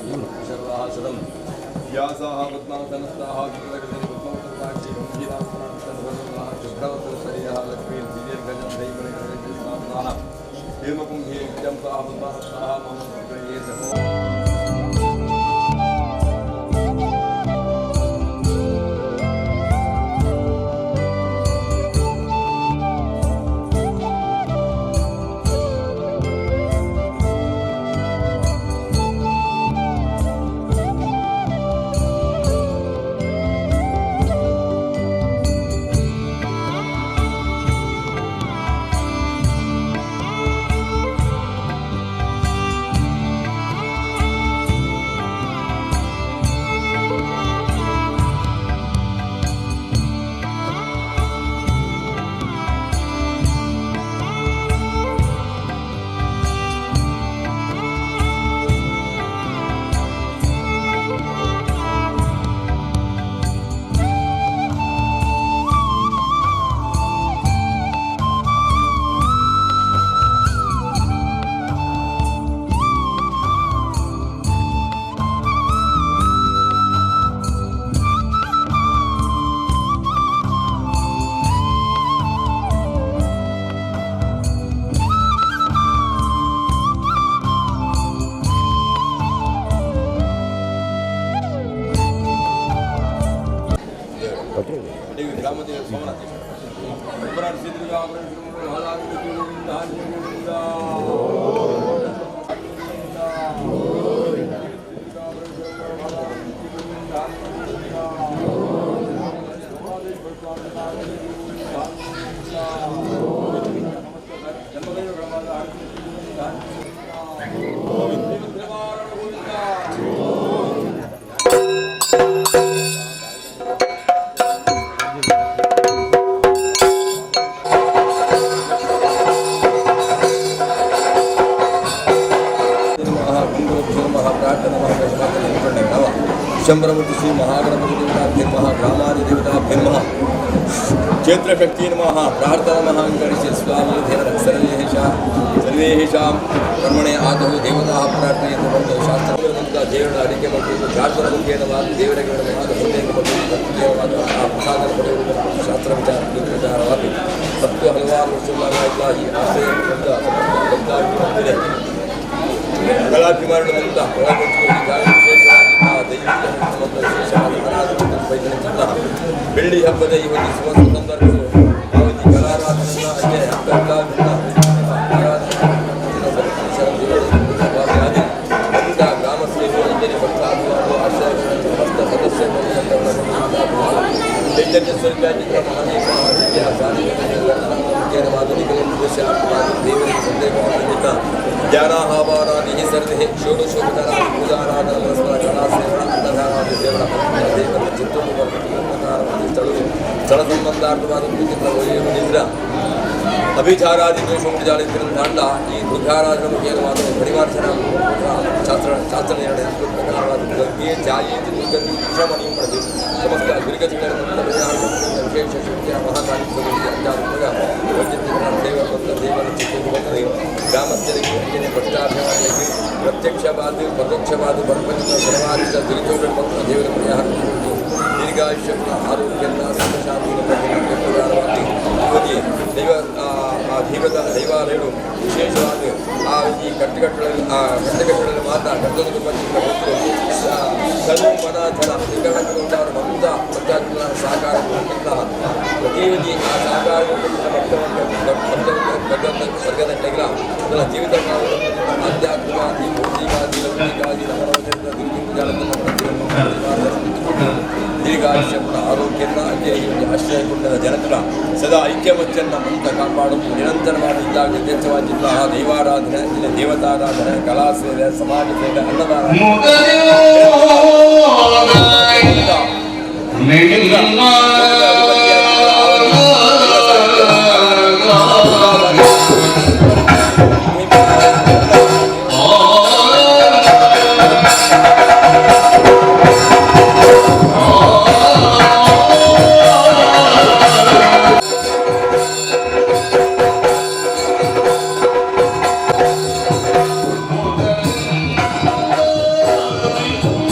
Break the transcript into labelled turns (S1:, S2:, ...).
S1: शरदाशरं व्यासाः पद्मासनस्ताः विप्रगतिर्भुक्मौतराक्षी गम्भीरासनाः शुभ्रवत्रशरीरः लक्ष्मीं दीर्घजं दैवनगरैस्ताः हेमकुम्भे विजम्पाः पद्मासनाः मम प्रिये सहो ग्रामदेव सोमनाथ शंभरमूर्ति श्री महागणपति देवताभ्यर्मः ग्रामादि देवताभ्यर्मः क्षेत्रशक्ति नमः प्रार्थना महांकरिष्य स्वामी सर्वेषां कर्मणे आदौ देवताः प्रार्थयन्ति शास्त्रग्रन्थ ದೇವರ ಅಡಿಕೆ ಮತ್ತು ಶಾಸ್ತ್ರ ಮುಖೇನವಾದ ದೇವರಿಗೆ ದೇವವಾದ ಪ್ರಸಾದ ಪಡೆಯುವುದು ಶಾಸ್ತ್ರ ವಿಚಾರವಾಗಿ ಹತ್ತು ಹಲವಾರು ವರ್ಷಗಳಾದ ಈ ಆಶ್ರಯದಿಂದ ಭಕ್ತಾಭಿಮಾನಿಗಳಿದೆ ಕಲಾಭಿಮಾನಿಗಳಿಂದ ಬೆಳ್ಳಿ ಹಬ್ಬದ ಈ ಒಂದು ಸುವರ್ಣ ಸಂದರ್ಭವು ಗ್ರಾಮ ಸೇವೆ ಚೈತನ್ಯ ಸ್ವರೂಪ ದೇವರಿಗೆ ಸಂದೇಹವಾದ ಜ್ಞಾನಾಹಾವಾರಾದಿ ಸರ್ವೆ ಷೋಡಶೋಪಚಾರ ಪೂಜಾರಾಧನ ಪರಸ್ಪರ ಕಲಾಸೇವನ ಅನ್ನದಾನಾದಿ ಸೇವನ ದೇವರ ಸ್ಥಳ ಸಂಬಂಧಾರ್ಥವಾದ ನಿದ್ರ ಅಭಿಚಾರಾದಿ ದೋಷವನ್ನು ಜಾಲಿಸಿದ ತಾಂಡ ಈ ದುರ್ಗಾರಾಧನ ಮುಖೇನವಾದ ಪರಿವಾರ್ಚನ ಶಾಸ್ತ್ರ ನಿರ್ಣಯ ಪ್ರಕಾರವಾದ ಜಾಯಿತಿ ದುರ್ಗತಿ ವಿಷಮಣಿಯು ಪಡೆದು ಸಮಸ್ತ ದುರ್ಗತಿಗಳನ್ನು ವಿಶೇಷ ಶಕ್ತಿಯ ದೇವರ ಚಿತ್ರಕ್ಕೆ ಗ್ರಾಮಸ್ಥರಿಗೆ ಭ್ರಷ್ಟಾಚಾರವಾಗಿ ಪ್ರತ್ಯಕ್ಷವಾದ ಪರೋಕ್ಷವಾದ ಬರ್ಪಂಚ ಸರ್ವಾಧಿಕ ದುರಿತೋಗಳ ಮತ್ತು ದೇವರ ಪರಿಹಾರ ದೀರ್ಘಾಯುಷ್ಯವನ್ನು ಆರೋಗ್ಯದ ಸುಖಶಾಂತಿ ದೈವಾಲಯಗಳು ವಿಶೇಷವಾಗಿ ಈ ಕಟ್ಟುಗಳಲ್ಲಿ ಮಾತ್ರ ಕಟ್ಟೊಂದು ಬಂದಿದ್ದ ಸಲು ಮನ ಜನ ವಿಕರಣಗೊಂಡವರ ಬಂದ ಭಕ್ತಾದಿಗಳ ಸಹಕಾರ ಪ್ರತಿಯೊಂದು ಆ ಸಹಕಾರ ವರ್ಗದ ಟೆಗಳ ಅದರ ಜೀವಿತ ಆಧ್ಯಾತ್ಮಿಕವಾದಿ ಭೌತಿಕಾದಿ ಲೌಕಿಕಾದಿ ದೀರ್ಘಾಯುಷ್ಯಪುರ ಆರೋಗ್ಯನ ಆಶ್ರಯಗೊಂಡ ಜನತರ ಸದಾ ಐಕ್ಯಮತ್ಯನ್ನ ಮಂತ ಕಾಪಾಡುವುದು ನಿರಂತರವಾದ ಇದ್ದಾಗ ಯಥೇಚ್ಛವಾಗಿದ್ದ ದೈವಾರಾಧನೆ ಇಲ್ಲಿ ದೇವತಾರಾಧನೆ ಕಲಾ ಸೇವೆ ಸಮಾಜ ಸೇವೆ ಅನ್ನದಾನ
S2: ಶ್ರೀ